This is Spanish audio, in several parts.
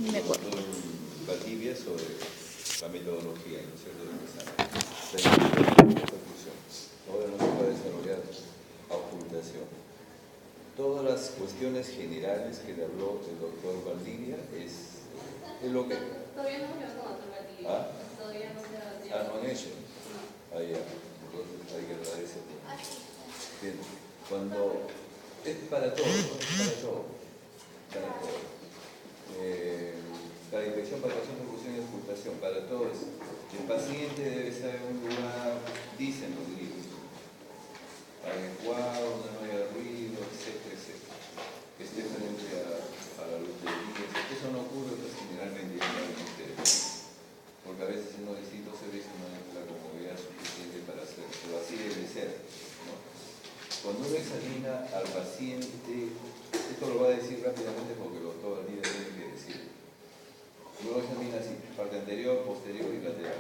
Ni me acuerdo. Valdivia sobre la metodología, ¿no es cierto?, del examen. Ahora no se va a desarrollar ocultación. Todas las cuestiones generales que le habló el doctor Valdivia es lo que... Todavía no hemos llegado con Valdivia. ¿Ah? Todavía no se ha... Ah, ¿no han hecho? Ah, ya. Entonces hay que agradecer. Bien. Cuando... Es para todo, ¿no? Para todo. Para todo. La infección, palpación, percusión y ocultación, para todo eso. El paciente debe estar en un lugar, dicen los libros, adecuado, donde no haya ruido, etcétera, etcétera. Que esté frente a la luz del día. Eso no ocurre pues, generalmente, porque a veces en los distintos servicios no hay la comodidad suficiente para hacerlo, pero así debe ser, ¿no? Cuando uno examina al paciente, esto lo va a decir rápidamente porque el doctor Valdivia tiene que decir. Uno examina así, parte anterior, posterior y lateral.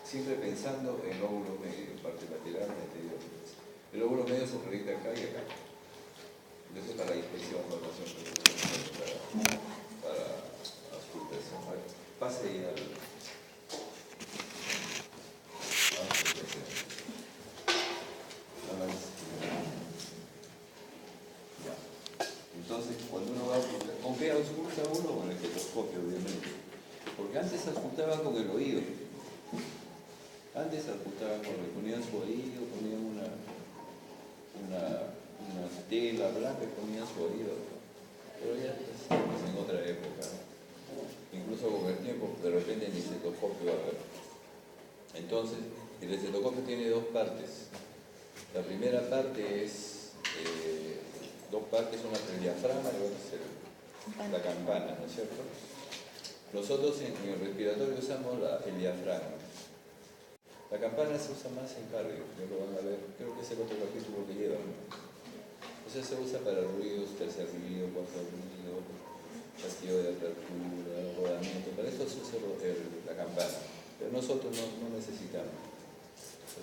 Siempre pensando en lóbulo medio, parte lateral y anterior. El lóbulo medio se proyecta acá y acá. Entonces para la inspección, para auscultación. Pase ahí al... Entonces, cuando uno va a auscultar, ¿con qué ausculta uno? Con el estetoscopio, obviamente. Porque antes auscultaban con el oído. Antes auscultaban con el oído. Ponían su oído, ponían una tela blanca y ponían su oído. Pero ya estamos en otra época. Incluso con el tiempo, de repente el estetoscopio va a haber. Entonces, el estetoscopio tiene dos partes. La primera parte es dos partes, una es el diafragma y otra es la campana, ¿no es cierto? Nosotros en el respiratorio usamos el diafragma. La campana se usa más en cardio, ya lo van a ver, creo que es el otro capítulo que llevan, ¿no? O sea, se usa para ruidos, tercer ruido, cuarto ruido, chasquido de apertura, rodamiento, para eso se usa la campana, pero nosotros no necesitamos.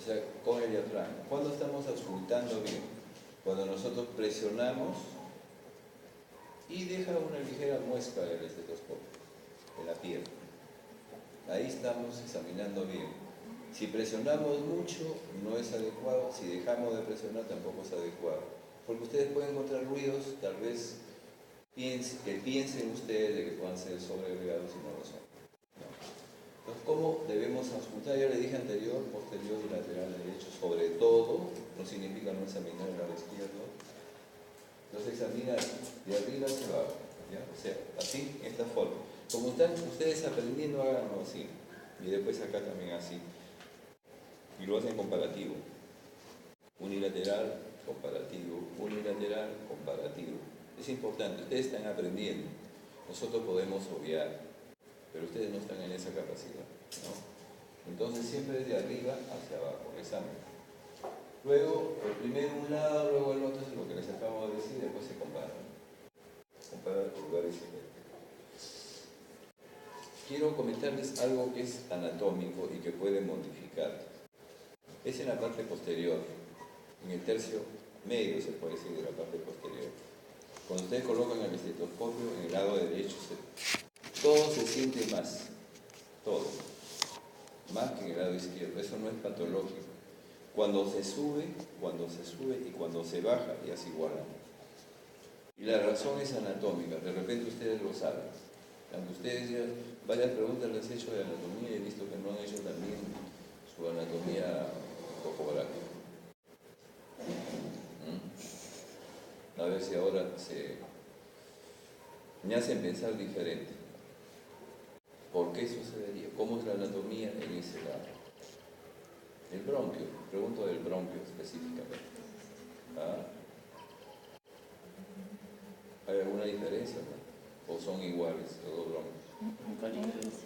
O sea, con el diafragma. ¿Cuándo estamos auscultando bien? Cuando nosotros presionamos y deja una ligera muesca del estetoscopio en la piel. Ahí estamos examinando bien. Si presionamos mucho, no es adecuado. Si dejamos de presionar, tampoco es adecuado. Porque ustedes pueden encontrar ruidos, tal vez que piensen ustedes de que puedan ser sobreagregados y no lo son. No. Entonces, ¿cómo debemos auscultar? Ya le dije anterior, posterior y lateral derecho, sobre todo, no significa no examinar el lado izquierdo. Entonces examina de arriba hacia abajo, ¿ya? O sea, así, en esta forma. Como están ustedes aprendiendo, háganlo así. Y después acá también así. Y lo hacen comparativo. Unilateral, comparativo. Unilateral, comparativo. Es importante, ustedes están aprendiendo. Nosotros podemos obviar, pero ustedes no están en esa capacidad, ¿no? Entonces siempre de arriba hacia abajo, examen. Luego, primero un lado, luego el otro, es lo que les acabo de decir, después se comparan. Comparar lugares y quiero comentarles algo que es anatómico y que puede modificar. Es en la parte posterior, en el tercio medio, se puede decir, de la parte posterior. Cuando ustedes colocan el estetoscopio en el lado derecho, todo se siente más, todo, más que en el lado izquierdo. Eso no es patológico. Cuando se sube y cuando se baja, ya es igual. Y la razón es anatómica, de repente ustedes lo saben. Cuando ustedes ya varias preguntas les he hecho de anatomía y he visto que no han hecho también su anatomía topográfica. A ver si ahora me hacen pensar diferente. ¿Por qué sucedería? ¿Cómo es la anatomía en ese lado? El bronquio, pregunto del bronquio específicamente. ¿Ah? ¿Hay alguna diferencia, no? ¿O son iguales los dos bronquios?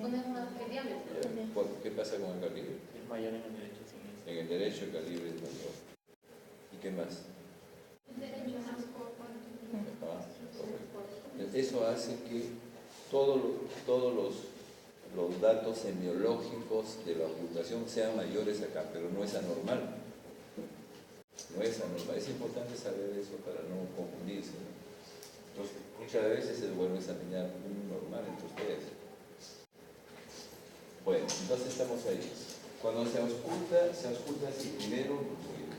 Uno es más que diámetro. ¿Qué pasa con el calibre? Es mayor en el derecho, sí. En el derecho el calibre es mayor. ¿Y qué más? El derecho es más corto. Eso hace que todos los datos semiológicos de la ocultación sean mayores acá, pero no es anormal. No es anormal. Es importante saber eso para no confundirse, ¿no? Entonces, muchas veces es bueno examinar un normal entre ustedes. Bueno, entonces estamos ahí. Cuando se ausculta así, primero ruido,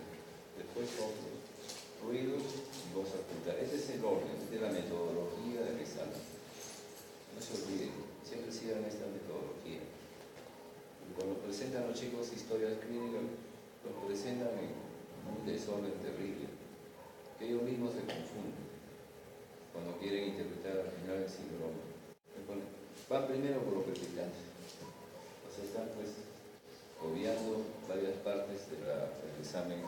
después otros ruidos y voz auscultar. Ese es el orden, esta es la metodología de Rizal. No se olviden, siempre sigan esta metodología. Y cuando presentan los chicos historias clínicas, los presentan en un desorden terrible, que ellos mismos se confunden cuando quieren interpretar al final el síndrome. Van primero por lo vertical. O sea, están pues obviando varias partes del examen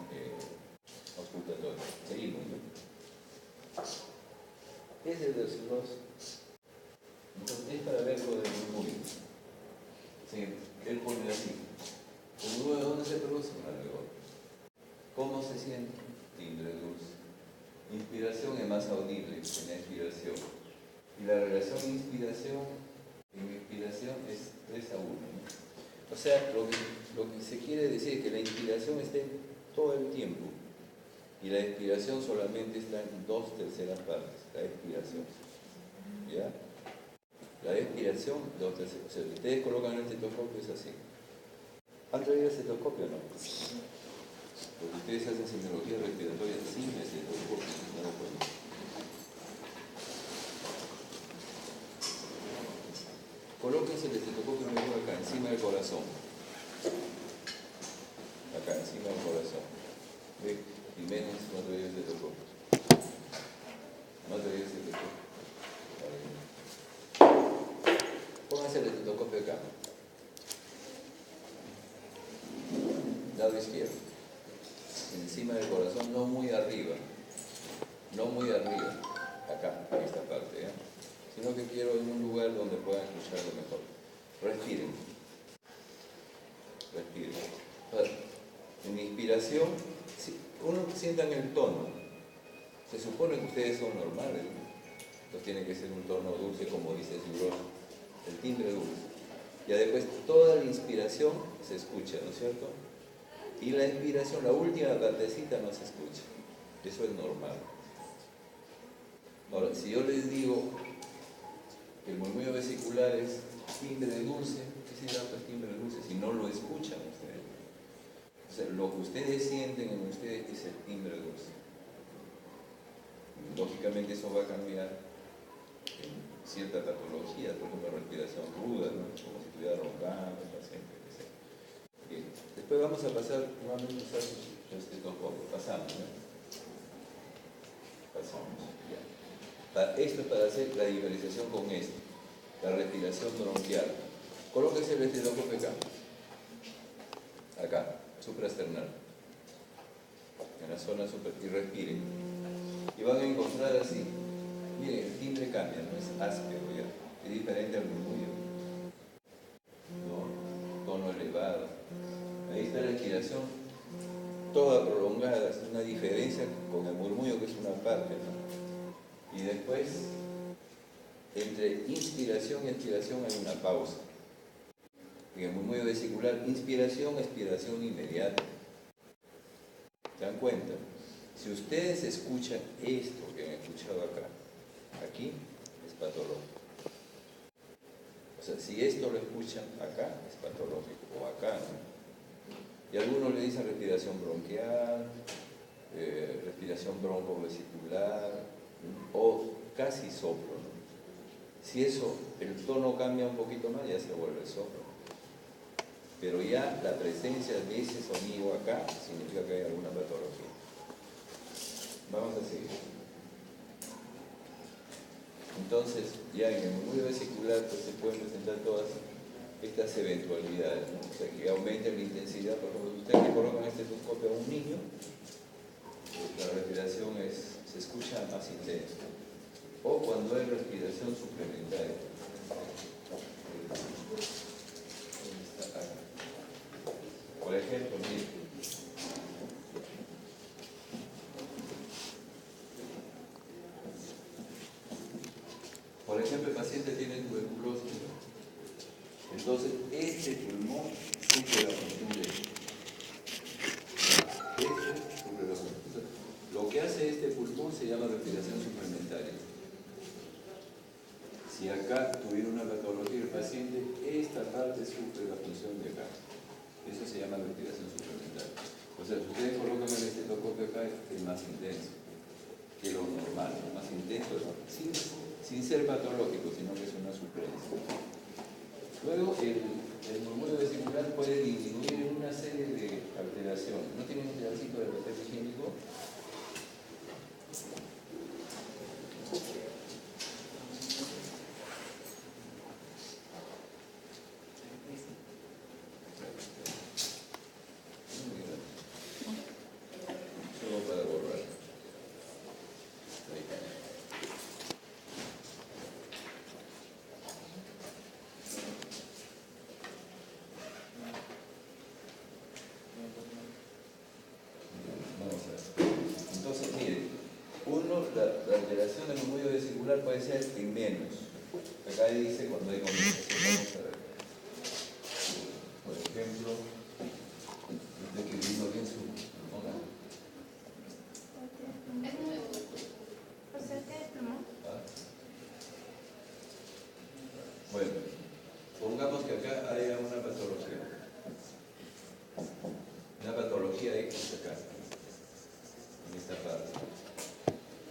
auscultatorio. Seguimos, ¿no? Es el de los dos. Entonces, es para ver lo del murmullo. Sí, él pone así. ¿El murmullo de dónde se produce? Alrededor. ¿Cómo se siente? Timbre dulce. Inspiración es más audible que la expiración. Y la relación inspiración es 3:1. ¿No? O sea, lo que se quiere decir es que la inspiración está todo el tiempo y la expiración solamente está en 2/3 partes, la expiración. ¿Ya? La expiración, 2/3. O sea, si ustedes colocan el estetoscopio es así. ¿Han traído el estetoscopio o no? Porque ustedes hacen semiología respiratoria sin estetoscopio, no lo pueden. Colóquense el estetoscopio mejor acá, encima del corazón. Acá, encima del corazón. ¿Ve? Y menos no traía el estetoscopio. No traía el estetoscopio. Pónganse el estetoscopio acá. Lado izquierdo. Encima del corazón, no muy arriba. No muy arriba. Acá, en esta parte, ¿eh? Sino que quiero en un lugar donde puedan escucharlo mejor. Respiren. Respiren. En inspiración, uno sientan el tono. Se supone que ustedes son normales, ¿no? Entonces tiene que ser un tono dulce, como dice Zubrón, el timbre dulce. Ya después toda la inspiración se escucha, ¿no es cierto? Y la expiración, la última partecita no se escucha. Eso es normal. Ahora, si yo les digo que el murmullo vesicular es timbre dulce, ¿qué significa timbre dulce? Si no lo escuchan ustedes. O sea, lo que ustedes sienten en ustedes es el timbre dulce. Lógicamente eso va a cambiar en cierta patología, por ejemplo, respiración ruda, ¿no? Como si estuviera roncando el paciente. Bien. Después vamos a pasar nuevamente a usar los estetoscopios. Pasamos, ¿no? Pasamos, ya. Esto es para hacer la diferenciación con esto, la respiración bronquial. Colóquese el estetoscopio acá, supraesternal, en la zona super, y respiren. Y van a encontrar así, miren, el timbre cambia, no es áspero ya, es diferente al murmullo, ¿no? Tono elevado. Ahí está la respiración, toda prolongada, es una diferencia con el murmullo que es una parte, ¿no? Y después, entre inspiración y expiración hay una pausa. En el murmullo vesicular, inspiración, expiración inmediata. ¿Se dan cuenta? Si ustedes escuchan esto que han escuchado acá, aquí es patológico. O sea, si esto lo escuchan acá, es patológico, o acá, ¿no? Y algunos le dicen respiración bronquial, respiración broncovesicular, o casi soplo, ¿no? Si eso, el tono cambia un poquito más, ya se vuelve soplo. Pero ya la presencia de ese sonido acá significa que hay alguna patología. Vamos a seguir. Entonces, ya en el murmullo vesicular pues, se pueden presentar todas estas eventualidades, ¿no? O sea, que aumente la intensidad. Por ejemplo, si ustedes le colocan este estetoscopio a un niño, la respiración se escucha más intensa. O cuando hay respiración suplementaria. Por ejemplo, miren. Por ejemplo, el paciente tiene tuberculosis, ¿no? Entonces, este pulmón sufre la función Lo que hace este pulmón se llama respiración suplementaria. Si acá tuviera una patología el paciente, esta parte sufre la función de acá. Eso se llama ventilación suplementar. O sea, si ustedes colocan el estetoscopio acá, es más intenso que lo normal, lo más intenso, sin ser patológico, sino que es una suplencia. Luego, el murmullo vesicular puede disminuir en una serie de alteraciones. ¿No tienen un pedacito de papel higiénico? Solo para borrar. Ahí. Vamos a ver. Entonces, miren, la alteración del murmullo vesicular puede ser en menos. Acá dice cuando hay condensación. Vamos a ver. Por ejemplo, estoy escribiendo bien su hoja. Es nuevo. ¿Ah? Bueno, pongamos que acá haya una patología. Una patología X acá, en esta parte.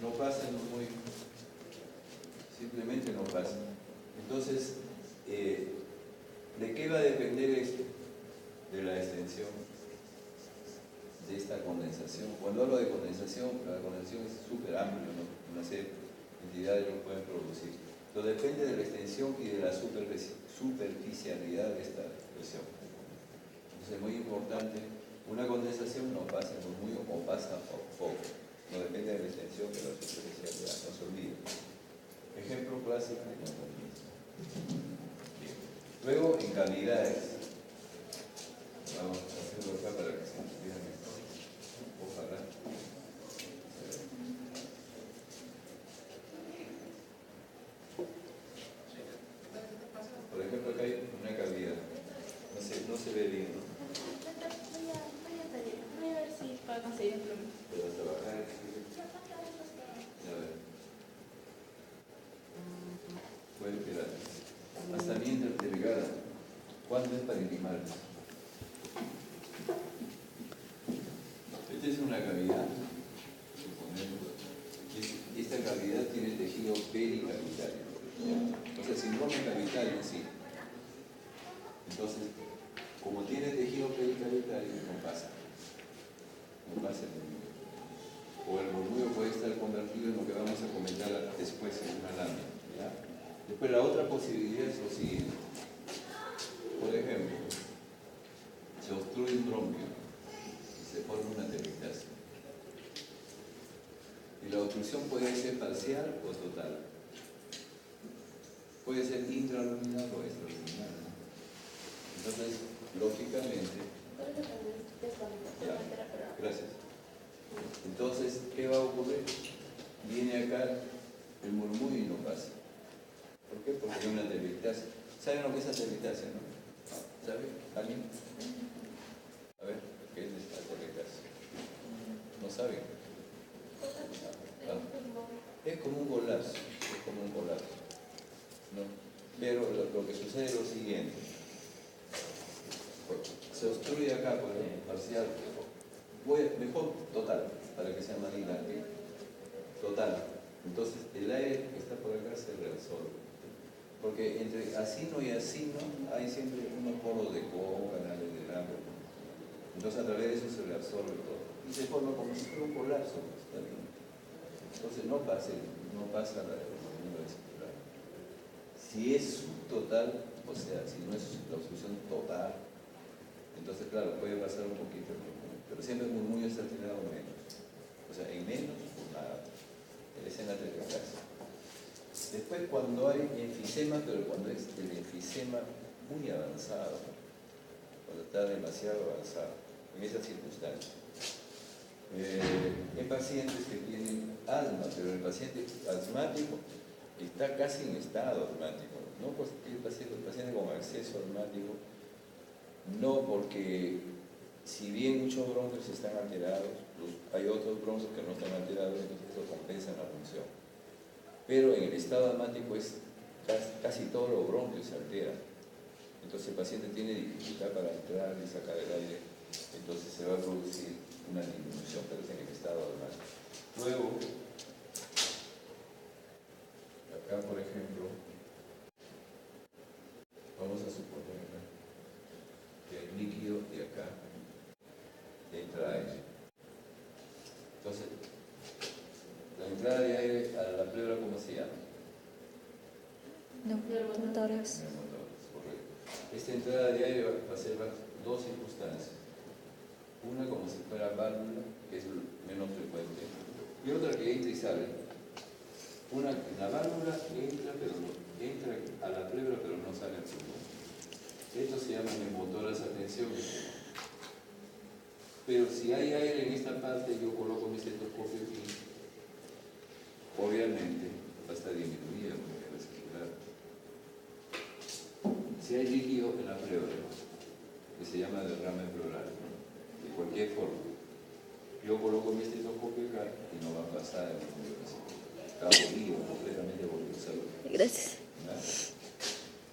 No pasa en muy, simplemente no pasa. Entonces, ¿de qué va a depender esto? De la extensión de esta condensación. Cuando hablo de condensación, la condensación es súper amplia, ¿no? Una serie de entidades lo pueden producir. Todo depende de la extensión y de la superficialidad de esta presión. Entonces es muy importante, una condensación no pasa muy o pasa poco. No depende de la extensión y de la superficialidad, no se olviden. Ejemplo clásico. Bien. Luego, en calidades. Vamos a hacerlo acá para que se entienda mejor. Ojalá. Por ejemplo, acá hay una cavidad. No se ve bien, ¿no? Voy a ver si puedo conseguir un plumón. Pero trabajar. A ver. Puede esperar. Hasta mientras delgada. ¿Cuándo es parenquimal? Esta es una cavidad. Suponemos. Esta cavidad tiene tejido pericavitario. O sea, síndrome cavitario en sí. Entonces, como tiene tejido pericavitario, no pasa. No pasa el murmullo. O el murmullo puede estar convertido en lo que vamos a comentar después en una lámina. ¿Ya? Después la otra posibilidad es lo siguiente. Por ejemplo, se obstruye un bronquio y se forma una atelectasia. Y la obstrucción puede ser parcial o total. Puede ser intraluminal o extraluminal. Entonces, lógicamente, ya, gracias. Entonces, ¿qué va a ocurrir? Viene acá el murmullo y no pasa. ¿Por qué? Porque hay una atelectasia. ¿Saben lo que es atelectasia, no? ¿Sabe? ¿Alguien? A ver, ¿qué es esta atelectasia? ¿No saben? Ah. Es como un colapso, ¿no? Pero lo que sucede es lo siguiente. Se obstruye acá por el parcial. Mejor total, para que sea más didáctico. Total. Entonces el aire que está por acá se reabsorbe. Porque entre asino y asino hay siempre unos poros de Cohen, canales de Lambert. Entonces a través de eso se reabsorbe todo. Y se forma como si fuera un colapso. ¿Está bien? Entonces no pasa la murmullo vesicular. Si es subtotal, o sea, si no es la obstrucción total, entonces claro, puede pasar un poquito el murmullo. Pero siempre el murmullo está tirado menos. O sea, en menos, pues nada. Es en la atelectasia. Después cuando hay enfisema, pero cuando es el enfisema muy avanzado, cuando está demasiado avanzado, en esas circunstancias. Hay pacientes que tienen asma, pero el paciente asmático está casi en estado asmático. No porque el paciente con acceso asmático, no porque si bien muchos bronquios están alterados, hay otros bronquios que no están alterados, entonces eso compensa la función. Pero en el estado asmático es casi todos los bronquios se alteran. Entonces el paciente tiene dificultad para entrar y sacar el aire, entonces se va a producir una disminución, pero en el estado normal. Luego, acá por ejemplo, vamos a suponer que hay líquido y acá entra aire. Entonces, la entrada de aire a la pleura, ¿cómo se llama? Pneumotóricos. Correcto. Esta entrada de aire va a ser dos circunstancias. Una como si fuera válvula, que es menos frecuente, y otra que entra y sale. Una, la válvula entra a la pleura, pero no sale al pulmón. Esto se llama neumotoras atención. Pero si hay aire en esta parte, yo coloco mi estetoscopio aquí, obviamente va a estar disminuida porque va a circular. Si hay líquido en la pleura, que se llama derrame pleural, de cualquier forma, yo coloco mi estetoscopio acá y no va a pasar en el medio vesicular. Está abolido, completamente abolido. Gracias.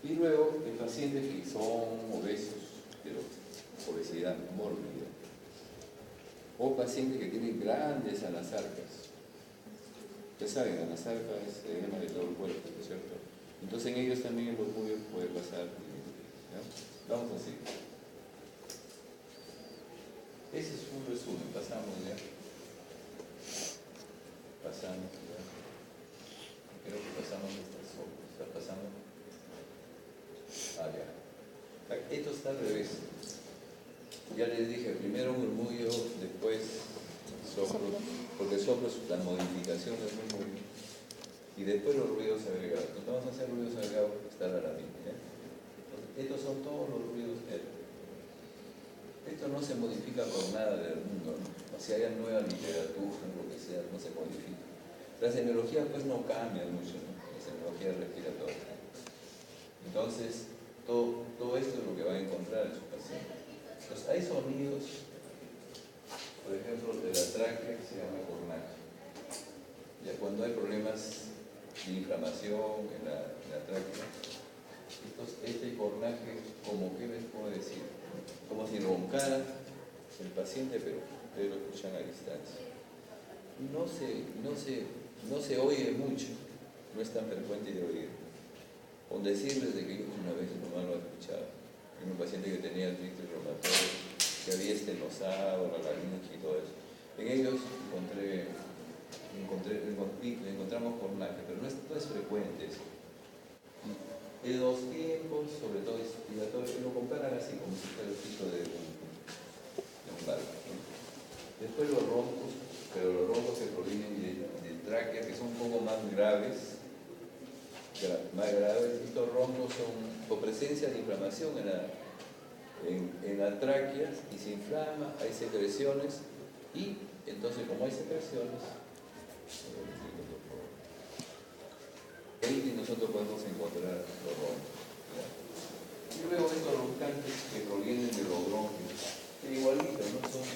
Y luego, en pacientes que son obesos, pero obesidad mórbida, o pacientes que tienen grandes anasarcas. Ustedes saben, anasarca es edema de todo el cuerpo, ¿no es cierto? Entonces en ellos también el murmullo puede pasar. ¿Ya? Vamos así. Ese es un resumen, pasamos ya. Pasamos ya. Creo que pasamos estas obras. ¿Está pasando? Ah, ya. Esto está al revés. Ya les dije, primero murmullo, después soplo, porque soplo es la modificación del murmullo, y después los ruidos agregados. Entonces vamos a hacer ruidos agregados porque está la laringe. Estos son todos los ruidos. Esto no se modifica por nada del mundo, ¿no? O si haya nueva literatura, lo que sea, no se modifica. La semiología pues no cambia mucho, ¿no? La semiología respiratoria. Entonces, todo esto es lo que va a encontrar en su paciente. Entonces, hay sonidos, por ejemplo, de la tráquea que se llama cornaje. Ya cuando hay problemas de inflamación en la tráquea, este cornaje, como que les puedo decir, como si roncara el paciente, pero ustedes lo escuchan a distancia. No se oye mucho, no es tan frecuente de oír. Con decirles de que yo una vez nomás lo he escuchado. En un paciente que tenía artritis reumatoide, que había estenosado, la laringe y todo eso. En ellos encontramos cornaje, pero no es frecuente eso. En los tiempos, sobre todo inspiratorios, lo comparan así, como si fuera el piso de un barco, ¿no? Después los roncos, pero los roncos que provienen de tráquea, que son un poco más graves. Estos roncos son por presencia de inflamación en la tráquea, y se inflama, hay secreciones, y entonces como hay secreciones, ahí nosotros podemos encontrar los roncos. ¿Ya? Y luego estos roncantes que provienen de los bronquios, que igualito, ¿no? Son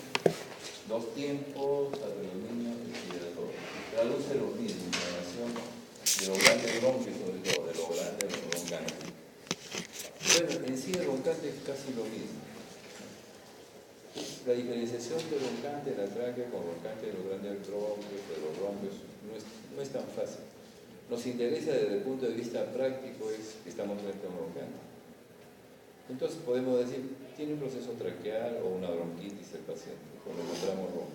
dos tiempos, ateriominio y de todo. Traduce lo mismo, inflamación de los grandes bronquios, sobre todo, de los grandes roncantes. Bueno, en sí el roncante es casi lo mismo. La diferenciación de roncante de la tráquea con roncante de los grandes bronquios, de los bronquios, no es tan fácil. Nos interesa desde el punto de vista práctico es que estamos frente a un roncante. Entonces podemos decir, tiene un proceso traqueal o una bronquitis el paciente, cuando encontramos ronco.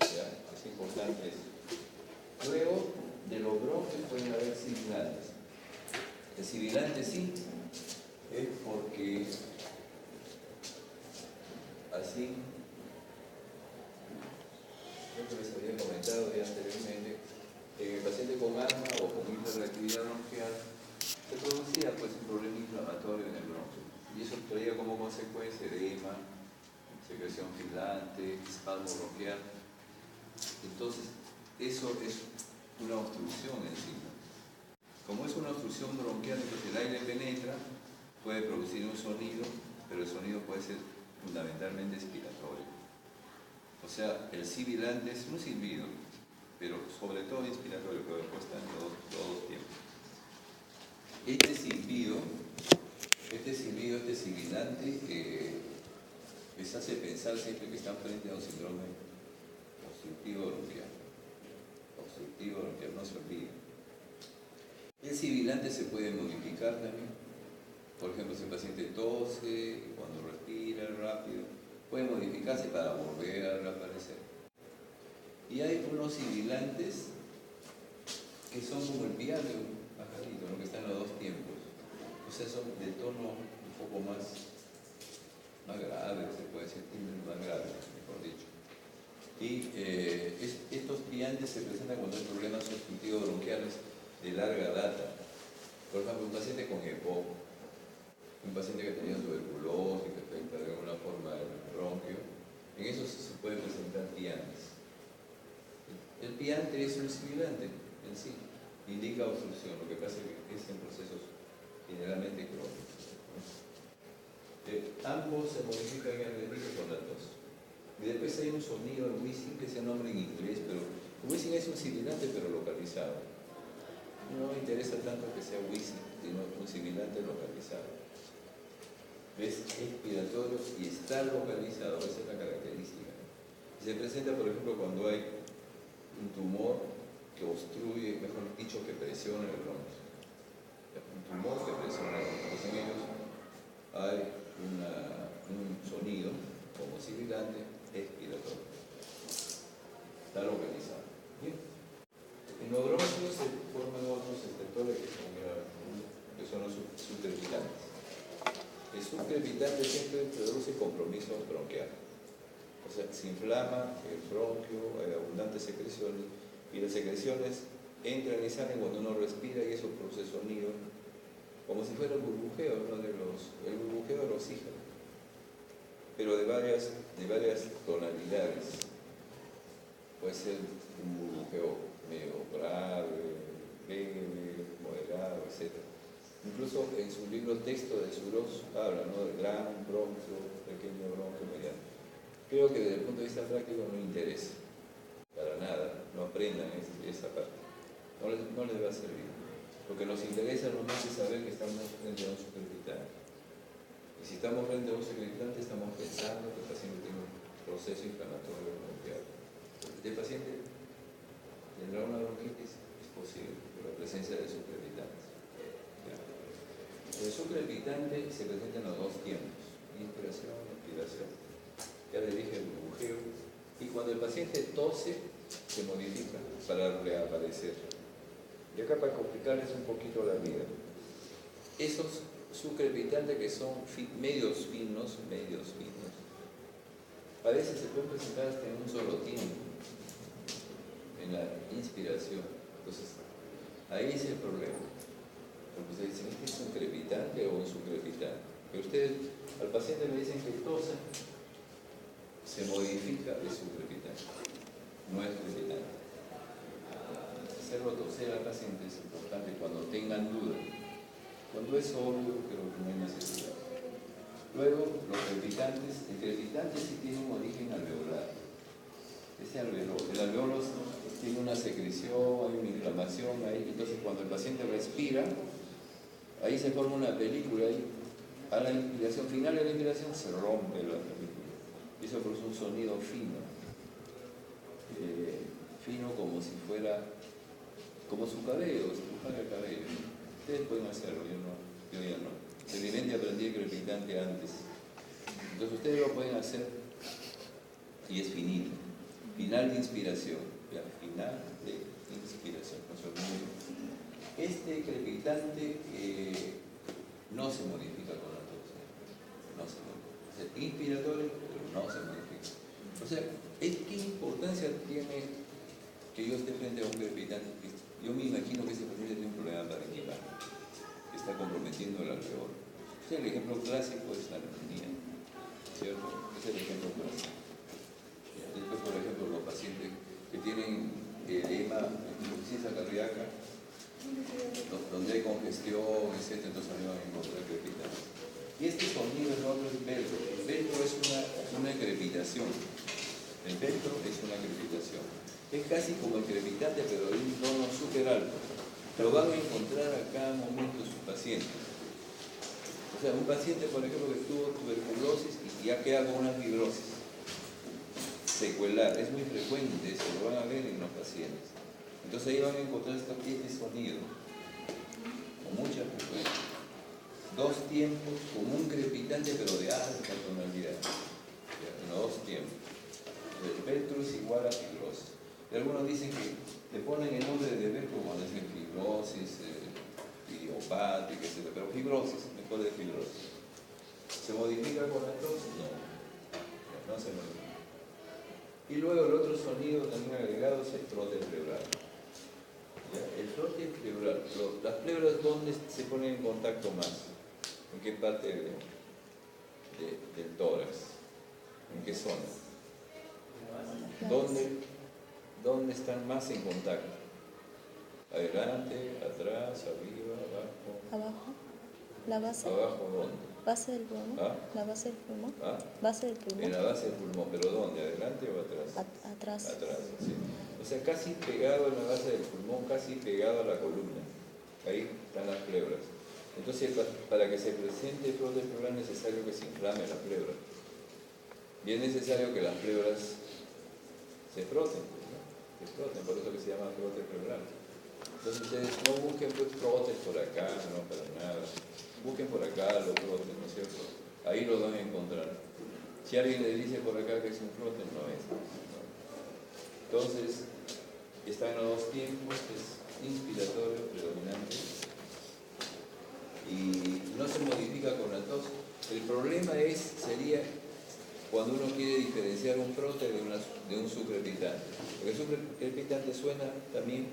¿Ya? Es importante eso. Luego, de los bronquios pueden haber sibilantes. El sibilante sí es porque así, creo que les había comentado ya anteriormente, en el paciente con asma o con hiperreactividad bronquial se producía pues un problema inflamatorio en el bronquio, y eso traía como consecuencia edema, secreción filante, espasmo bronquial. Entonces, eso es una obstrucción encima. Como es una obstrucción bronquial, entonces el aire penetra, puede producir un sonido, pero el sonido puede ser fundamentalmente expiratorio. O sea, el sibilante es un silbido, pero sobre todo inspiratorio, pero después está en todos tiempos. este silbido, este sibilante, les hace pensar siempre que están frente a un síndrome obstructivo bronquial. Obstructivo bronquial, no se olvide. El sibilante se puede modificar también. Por ejemplo, si el paciente tose, cuando respira rápido, puede modificarse para volver a reaparecer. Y hay unos sibilantes que son como el piano de un pajarito, ¿no? Que están en los dos tiempos. O sea, son de tono un poco más grave, se puede decir, más grave, mejor dicho. Y estos piantes se presentan cuando hay problemas obstructivos bronquiales de larga data. Por ejemplo, un paciente con EPOC, un paciente que tenía tuberculosis, que afecta de alguna forma el bronquio, en eso se puede presentar piantes. El piante es un sibilante en sí, indica obstrucción, lo que pasa es que es en procesos generalmente crónicos. Ambos se modifican en el ritmo con la tos. Y después hay un sonido, el wheezing, que se nombra en inglés, pero el wheezing es un sibilante pero localizado. No me interesa tanto que sea wheezing, sino un sibilante localizado. Es expiratorio y está localizado, esa es la característica. Se presenta, por ejemplo, cuando hay un tumor que obstruye, mejor dicho, que presiona el bronquio. Un tumor que presiona el bronquio. Entonces en ellos hay un sonido como sibilante expiratorio. Está localizado. Bien. En los bronquios se forman otros sectores que son los subcrepitantes. El subcrepitante siempre produce compromiso bronquial. O sea, se inflama el bronquio, hay abundantes secreciones, y las secreciones entran y salen cuando uno respira y eso produce sonido, como si fuera el burbujeo, ¿no? El burbujeo del oxígeno, pero de varias tonalidades. Puede ser un burbujeo medio grave, leve, moderado, etc. Incluso en su libro Texto de Suros habla, ¿no?, del gran bronquio, pequeño bronquio, mediano. Creo que desde el punto de vista práctico no interesa, para nada, no aprendan esa parte, no les va a servir. Lo que nos interesa nomás es saber que estamos frente a un subcrepitante. Y si estamos frente a un subcrepitante, estamos pensando que el paciente tiene un proceso inflamatorio bronquial. Este paciente tendrá una bronquitis, es posible, por la presencia de subcrepitantes. El subcrepitante se presenta en los dos tiempos, inspiración y expiración. Ya le dije el burbujeo, y cuando el paciente tose, se modifica para reaparecer. Y acá para complicarles un poquito la vida, esos subcrepitantes que son medios finos, a veces se pueden presentar hasta en un solo tiempo, en la inspiración. Entonces, ahí es el problema. Porque ustedes dicen, ¿este es un crepitante o un subcrepitante? Pero ustedes al paciente le dicen que tosa, se modifica de subcrepitante, no es crepitante. Hacerlo toser al paciente es importante cuando tengan duda. Cuando es obvio, creo que no hay necesidad. Luego, los crepitantes, el crepitante sí tiene un origen alveolar. El alveolo tiene una secreción, hay una inflamación ahí, entonces cuando el paciente respira, ahí se forma una película, ahí a la inspiración, final de la inspiración se rompe la película. Y eso produce un sonido fino, fino como si fuera, como su cabello, estrujar el cabello. Ustedes pueden hacerlo, yo ya no. Evidentemente aprendí el crepitante antes. Entonces ustedes lo pueden hacer y es finito. Final de inspiración, ya, final de inspiración, no se olviden. Este crepitante no se modifica con la tos, no se modifica. O sea, inspiratorio, pero no se modifica. O sea, ¿qué importancia tiene que yo esté frente a un crepitante? Yo me imagino que ese paciente tiene un problema parenquimal, que está comprometiendo el alveolo. El ejemplo clásico es la neumonía, ¿cierto? Es el ejemplo clásico. Después, por ejemplo, los pacientes que tienen edema, insuficiencia cardíaca, donde hay congestión, etc., entonces también van a encontrar crepitación. Y este sonido es otro es velcro. El velcro es una crepitación. El velcro es una crepitación. Es casi como el crepitante, pero de un tono súper alto. lo van a encontrar a cada momento sus pacientes. O sea, un paciente, por ejemplo, que tuvo tuberculosis y ya queda con una fibrosis secuelar, es muy frecuente, eso lo van a ver en los pacientes. Entonces ahí van a encontrar este sonido, con mucha frecuencia. Dos tiempos, como un crepitante, pero de alta tonalidad. En los dos tiempos. El velcro es igual a fibrosis. Y algunos dicen que le ponen el nombre de velcro cuando dicen fibrosis, idiopática, etc. Pero fibrosis, mejor de fibrosis. ¿Se modifica con la tos? No se modifica. Y luego el otro sonido también agregado es el frote pleural. ¿Ya? El frote pleural. Las pleuras, ¿dónde se ponen en contacto más? ¿En qué parte del tórax? ¿En qué zona? ¿Dónde están más en contacto? ¿Adelante, atrás, arriba, abajo? Abajo. La base. ¿Abajo dónde? Base del pulmón. ¿Ah? La base del pulmón. ¿Ah? Base del pulmón. En la base del pulmón, ¿pero dónde? ¿Adelante o atrás? Atrás. Atrás, sí. O sea, casi pegado en la base del pulmón, casi pegado a la columna. Ahí están las pleuras. Entonces, para que se presente el frote pleural es necesario que se inflame la pleura. Y es necesario que las pleuras se froten, ¿no? Se froten, por eso que se llama frote pleural. Entonces ustedes no busquen pues frotes por acá, no para nada. Busquen por acá los frotes, ¿no es cierto? Ahí lo van a encontrar. Si alguien le dice por acá que es un frote, no es. ¿No? Entonces, está en los dos tiempos, es inspiratorio, predominante, y no se modifica con la tos. El problema sería cuando uno quiere diferenciar un frote de un sucrepitante. Porque el sucrepitante suena también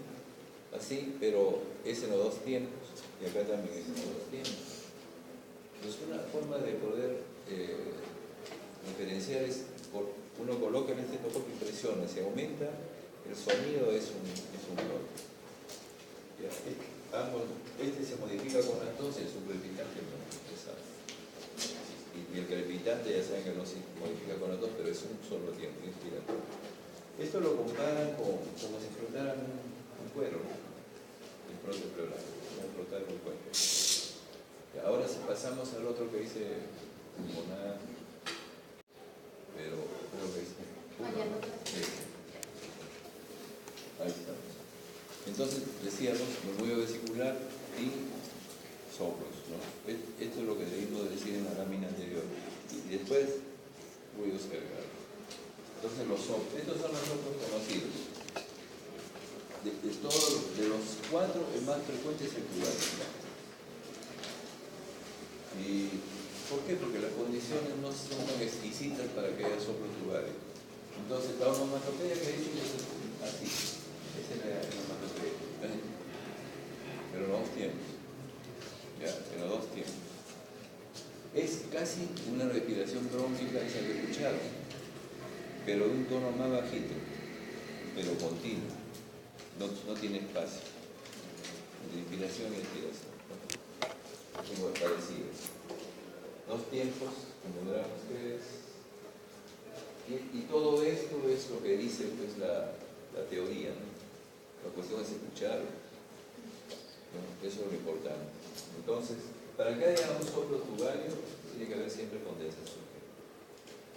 así, pero es en los dos tiempos, y acá también es en los dos tiempos. Entonces, una forma de poder diferenciar es, uno coloca en este topo y presiona, si aumenta el sonido es un frote. Este se modifica con la tos y el sucrepitante no, y el crepitante ya saben que no se modifica con la tos, pero es un solo tiempo inspiratorio. Esto lo comparan como si frotaran un cuero, ¿no? El frote pleural, como frotar un cuero. Y ahora si pasamos al otro que dice pulmonar, pero creo que dice sí. Ahí estamos. Entonces decíamos murmullo vesicular y soplos, ¿no? Esto es lo que debimos decir en la lámina anterior. Y después ruidos cargados. Entonces los soplos, estos son los soplos conocidos. De los cuatro, el más frecuente es el plural. ¿Y por qué? Porque las condiciones no son tan exquisitas para que haya soplos plurales. Entonces la onomatopeya que he dicho es así. Esa es la onomatopeya. Pero en los dos tiempos. Ya, en los dos tiempos. Es casi una respiración brónquica, esa que he escuchado, pero de un tono más bajito, pero continuo. No tiene espacio. De inspiración y expiración. Es muy parecido. Dos tiempos, como verán ustedes. Y todo esto es lo que dice pues, la teoría, ¿no? La cuestión es escucharlo. ¿No? Eso es lo importante. Entonces, para que haya un soplo tubario, tiene que haber siempre condensación.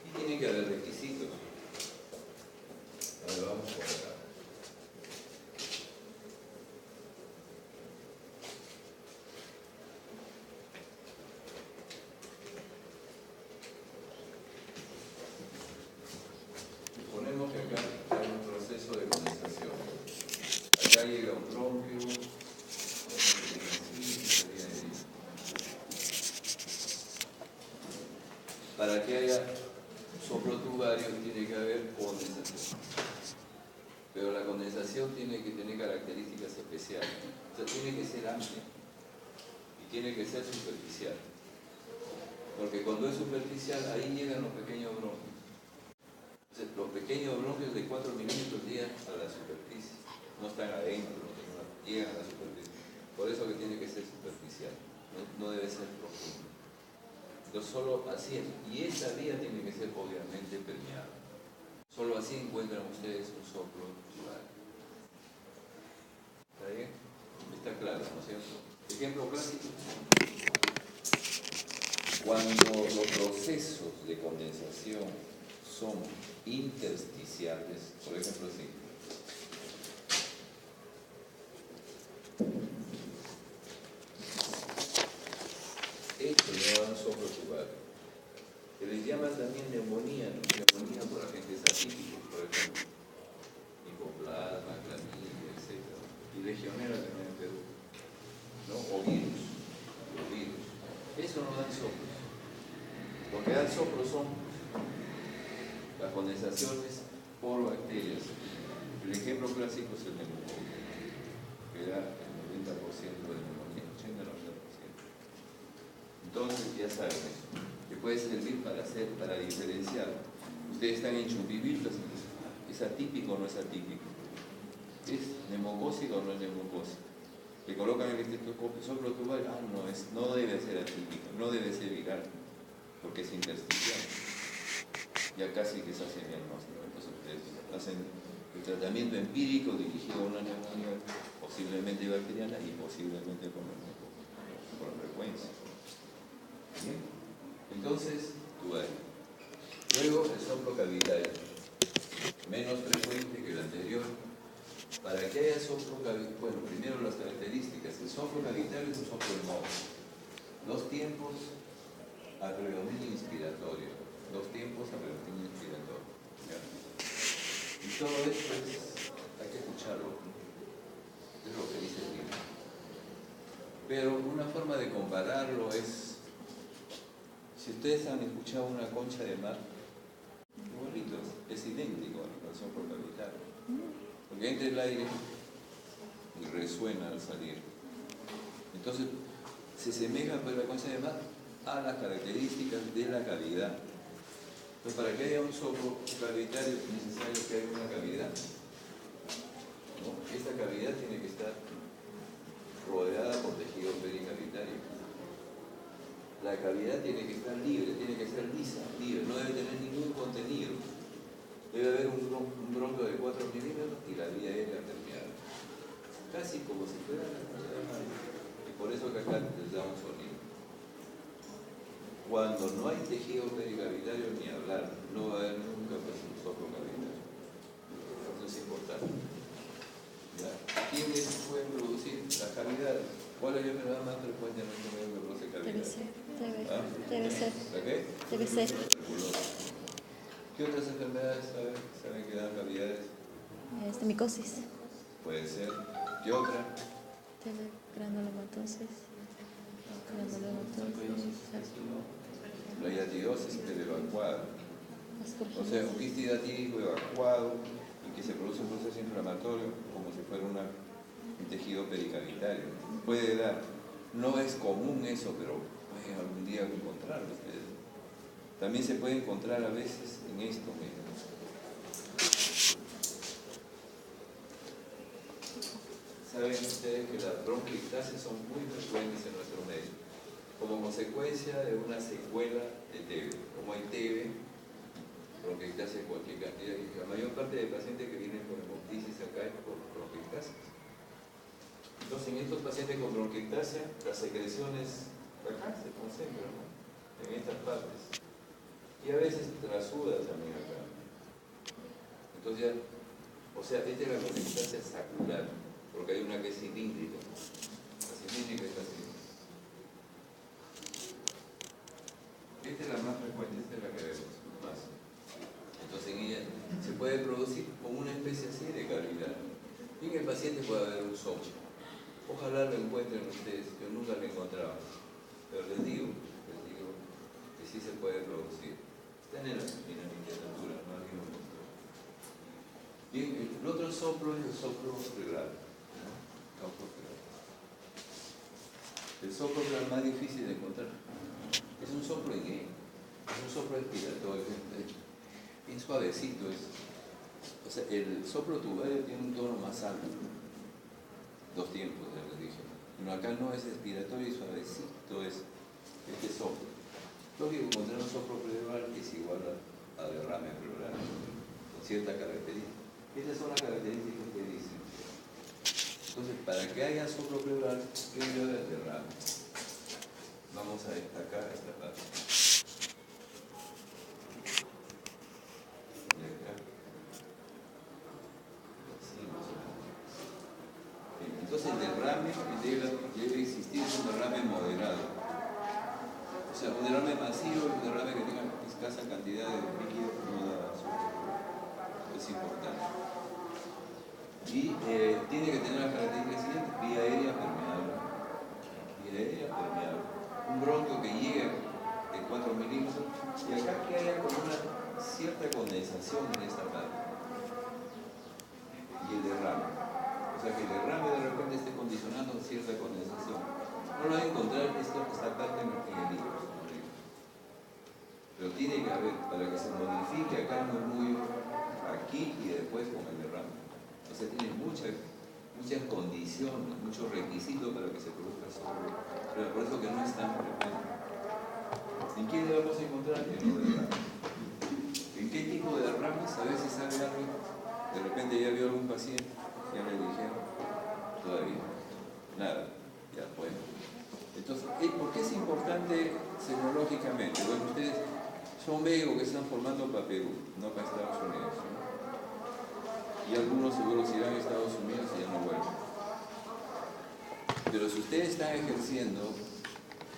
Y tiene que haber requisitos. Ahora vamos por acá. Suponemos que acá hay un proceso de condensación. Acá llega un bronquio. Para que haya soplo tubario tiene que haber condensación. Pero la condensación tiene que tener características especiales. O sea, tiene que ser amplia y tiene que ser superficial. Porque cuando es superficial, ahí llegan los pequeños bronquios. O sea, los pequeños bronquios de 4 milímetros llegan a la superficie. No están adentro, llegan a la superficie. Por eso que tiene que ser superficial. No debe ser profundo. Entonces solo así, y esa vía tiene que ser obviamente permeable. Solo así encuentran ustedes un soplo tubario. ¿Está bien? Está claro, ¿no es cierto? Ejemplo clásico. Cuando los procesos de condensación son intersticiales, por ejemplo así. Esto le da un soplo tubario. Que les llaman también neumonía, ¿no? Neumonía por agentes atípicos, por ejemplo. Micoplasma, clamidia, etc. Y legionela también en Perú, ¿no? O virus, los virus. Eso no dan soplos. Lo que dan soplos son las condensaciones por bacterias. El ejemplo clásico es el neumococo, que da el 90% de neumonía, 80-90%. Entonces ya saben eso, que puede servir para diferenciar. Ustedes están en chumbivilpas, ¿es atípico o no es atípico? ¿Es neumocócico o no es neumocócico? Le colocan el estetoscopio, soplo tubario, no debe ser atípico, no debe ser viral, porque es intersticial. Ya casi que se hace el diagnóstico. Entonces ustedes hacen el tratamiento empírico dirigido a una neumonía posiblemente bacteriana y posiblemente con frecuencia. ¿Bien? Entonces, tubario. Luego el soplo cavitario, menos frecuente que el anterior. Para que haya soplo cavitario, bueno, primero las características. El soplo cavitario es un soplo de modo. 2 tiempos a predominio inspiratorio. 2 tiempos a predominio inspiratorio. ¿Ya? Y todo esto hay que escucharlo. Es lo que dice el libro. Pero una forma de compararlo es, si ustedes han escuchado una concha de mar, igualito, es idéntico al soplo cavitario. Porque entra el aire y resuena al salir. Entonces, se asemeja pues, la concha de mar a las características de la cavidad. Entonces, para que haya un soplo cavitario es necesario que haya una cavidad, ¿no? Esta cavidad tiene que estar rodeada por tejido pericavitario. La cavidad tiene que estar libre, tiene que ser lisa, libre, no debe tener ningún contenido. Debe haber un bronco de 4 milímetros y la vía aérea permeable. Casi como si fuera la concha de mar. Y por eso que acá les da un sonido. Cuando no hay tejido pericavitario ni hablar, no va a haber nunca pues, un soplo cavitario. Eso es importante. ¿Ya? ¿Quiénes pueden producir las cavidades? ¿Cuál es la enfermedad más frecuente en nuestro medio que produce cavidades? TBC. ¿La qué? TBC. ¿Qué otras enfermedades saben que dan cavidades? Micosis. Puede ser. ¿Qué otra? Granulomatosis. La hiatidosis evacuada. O sea, un quiste hidatídico evacuado y que se produce un proceso inflamatorio como si fuera un tejido pericavitario. Puede dar. No es común eso, pero pueden algún día encontrarlo ustedes. También se puede encontrar a veces en esto mismo. Saben ustedes que las bronquiectasias son muy frecuentes en nuestro medio, como consecuencia de una secuela de TB. Como hay TB, bronquiectasia de cualquier cantidad, y la mayor parte de pacientes que vienen con hemoptisis acá es por bronquiectasia. Entonces, en estos pacientes con bronquiectasia, las secreciones acá se concentran, ¿no? En estas partes. Y a veces trasuda también acá. Entonces ya, o sea, esta es la bronquiectasia sacular, porque hay una que es cilíndrica. La cilíndrica es así. Esta es la más frecuente, esta es la que vemos más. Entonces en ella se puede producir como una especie así de cavidad. Y en el paciente puede haber un soplo. Ojalá lo encuentren ustedes, yo nunca lo he encontrado. Pero les digo que sí se puede producir. Están en la literatura, no alguien lo mostró. Bien, el otro soplo es el soplo pleural. El soplo pleural más difícil de encontrar. Es un soplo en E, es un soplo expiratorio, bien suavecito. O sea, el soplo tubario tiene un tono más alto. 2 tiempos, ya les dije. Pero acá no es expiratorio y suavecito es este soplo. Lógico, encontrar un soplo pleural es igual a derrame pleural, con cierta característica. Estas son las características que dicen. Entonces, para que haya soplo pleural, ¿qué debe haber derrame? Vamos a destacar esta parte. Y acá. Así, más o menos. Bien, entonces, el derrame debe existir un derrame moderado. O sea, un derrame masivo y un derrame que tenga escasa cantidad de líquido no da soplo. Es importante. Y tiene que tener las características siguientes: vía aérea permeable. Vía aérea permeable. Un bronquio que llegue de 4 milímetros y acá que haya como una cierta condensación en esta parte. Y el derrame. O sea, que el derrame de repente esté condicionando cierta condensación. No lo va a encontrar esta parte en el libro. Pero tiene que haber, para que se modifique acá el murmullo, aquí y después con el derrame. O sea, tiene muchas condiciones, muchos requisitos para que se produzca soplo. Pero por eso que no es tan frecuente. ¿En qué le vamos a encontrar? En los derrames. ¿En qué tipo de derrames? A ver si sabe algo. De repente ya vio algún paciente, ya le dijeron, todavía. Nada, ya bueno. Entonces, ¿por qué es importante semiológicamente? Bueno, ustedes son médicos que están formando para Perú, no para Estados Unidos, ¿no? Y algunos seguro se irán a Estados Unidos y ya no vuelven. Pero si ustedes están ejerciendo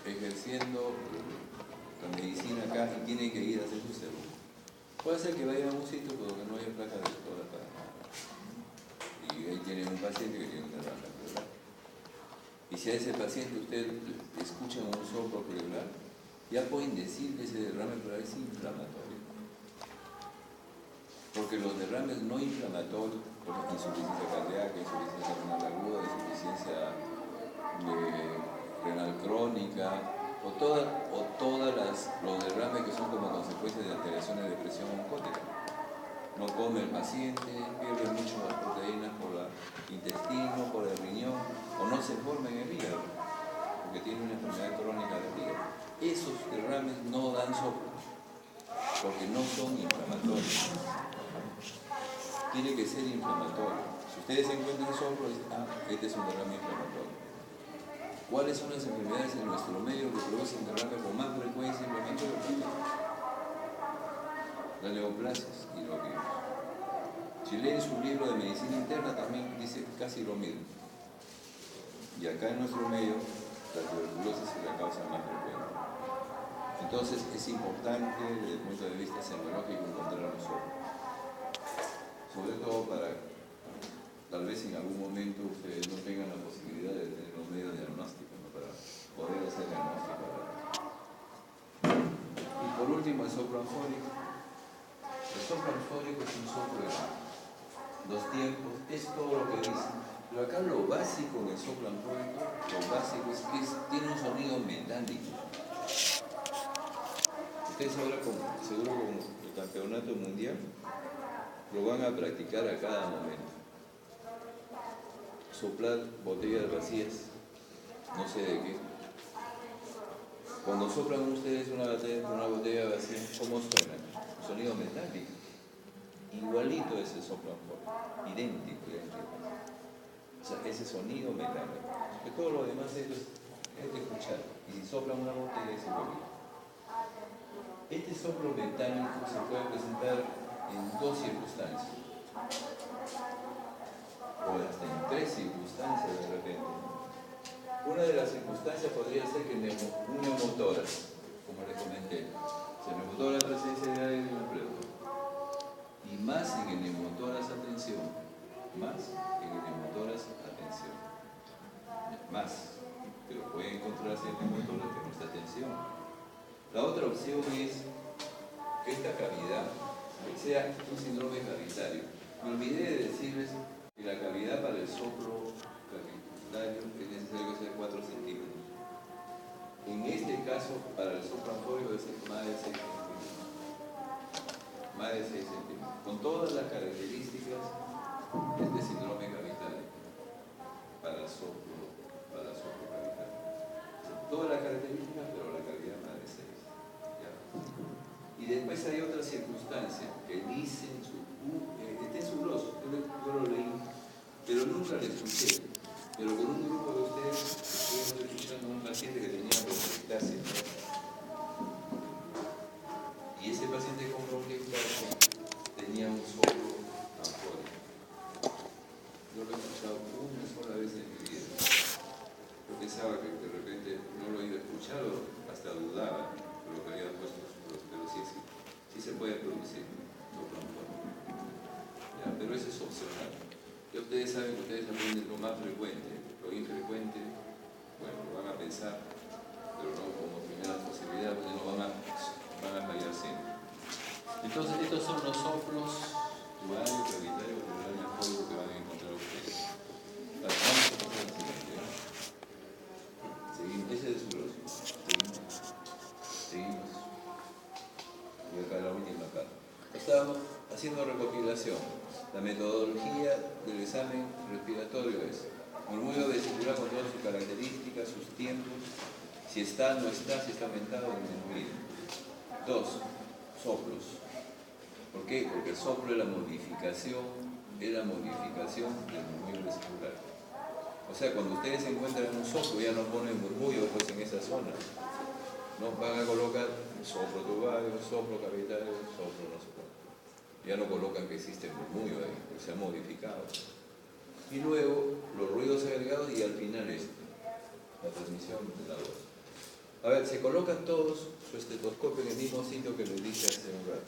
la medicina acá y tienen que ir a hacer su seguro, puede ser que vayan a un sitio pero que no haya placa de doctora para nada. Y ahí tienen un paciente que tiene un derrame pleural. Y si a ese paciente usted escucha un soplo pleural, ya pueden decir que ese derrame pleural es inflamatorio. Porque los derrames no inflamatorios, por ejemplo, insuficiencia cardíaca, insuficiencia renal aguda, insuficiencia renal crónica, o todas los derrames que son como consecuencia de alteraciones de presión oncótica. No come el paciente, pierde mucho las proteínas por el intestino, por el riñón, o no se forma en el hígado, porque tiene una enfermedad crónica del hígado. Esos derrames no dan soplo, porque no son inflamatorios. Tiene que ser inflamatorio. Si ustedes encuentran soplo, dicen, este es un derrame inflamatorio. ¿Cuáles son las enfermedades en nuestro medio que producen derrame con más frecuencia inflamatoria? Las neoplasias y los virus. Si leen su libro de medicina interna también dice casi lo mismo. Y acá en nuestro medio la tuberculosis es la causa más frecuente. Entonces es importante desde el punto de vista semiológico encontrar un soplo. Sobre todo para, tal vez en algún momento ustedes no tengan la posibilidad de tener los medios diagnósticos, ¿no? Para poder hacer diagnóstico. Y por último, el soplo anfórico. El soplo anfórico es un soplo de dos tiempos, es todo lo que dice. Pero acá lo básico en el soplo anfórico, lo básico es que tiene un sonido metálico. Ustedes ahora, seguro con el campeonato mundial, lo van a practicar a cada momento. Soplar botellas vacías, no sé de qué. Cuando soplan ustedes una botella vacía, ¿cómo suena? Un sonido metálico. Igualito ese soplo anfórico, idéntico. O sea, ese sonido metálico. Que todo lo demás es de escuchar. Y si soplan una botella es igualito. Este soplo metálico se puede presentar en dos circunstancias, o hasta en tres circunstancias de repente. Una de las circunstancias podría ser que un neumotórax, como les comenté, se neumotórax presencia de aire en el pleuro, y más en el neumotórax atención, pero puede encontrarse el neumotórax que no está atención. La otra opción es que esta cavidad sea un síndrome cavitario. Me olvidé de decirles que la cavidad para el soplo cavitario es necesario que sea 4 centímetros. En este caso, para el soplo anfórico debe ser más de 6 centímetros. Más de 6 centímetros. Con todas las características de este síndrome cavitario para el soplo cavitario. O sea, todas las características, pero la cavidad más de 6. Y después hay otra circunstancia que dice está en su gloso, yo lo leí, pero nunca lo escuché. Pero con un grupo de ustedes estuvimos escuchando a un paciente que tenía bronquiectasia. Y ese paciente con bronquiectasia tenía un soplo afónico. Yo lo he escuchado una sola vez en mi vida. Yo pensaba que de repente no lo iba a escuchar o hasta dudaba por lo que había puesto su voz, pero sí se puede producir soplo afónico. Ya, pero eso es opcional. Ya ustedes saben que ustedes aprenden lo más frecuente, lo infrecuente, bueno, lo van a pensar, pero no como primera posibilidad, porque no van a fallar siempre. Entonces, estos son los soplos tubarios, cavitarios, pleural y afónico que van a encontrar ustedes. Vamos a pasar al siguiente. Seguimos, ese es su próximo. Seguimos. Y acá la última acá. Estábamos haciendo recopilación. La metodología del examen respiratorio es murmullo vesicular con todas sus características, sus tiempos, si está, no está, si está aumentado o disminuido. 2. Soplos. ¿Por qué? Porque el soplo es la modificación del murmullo vesicular. O sea, cuando ustedes encuentran un soplo, ya no ponen murmullo pues en esa zona. No van a colocar soplo tubario, soplo cavitario, soplo no sé cuánto. Ya no colocan que existe murmullo ahí, porque se ha modificado. Y luego los ruidos agregados y al final la transmisión de la voz. A ver, se colocan todos su estetoscopio en el mismo sitio que les dije hace un rato.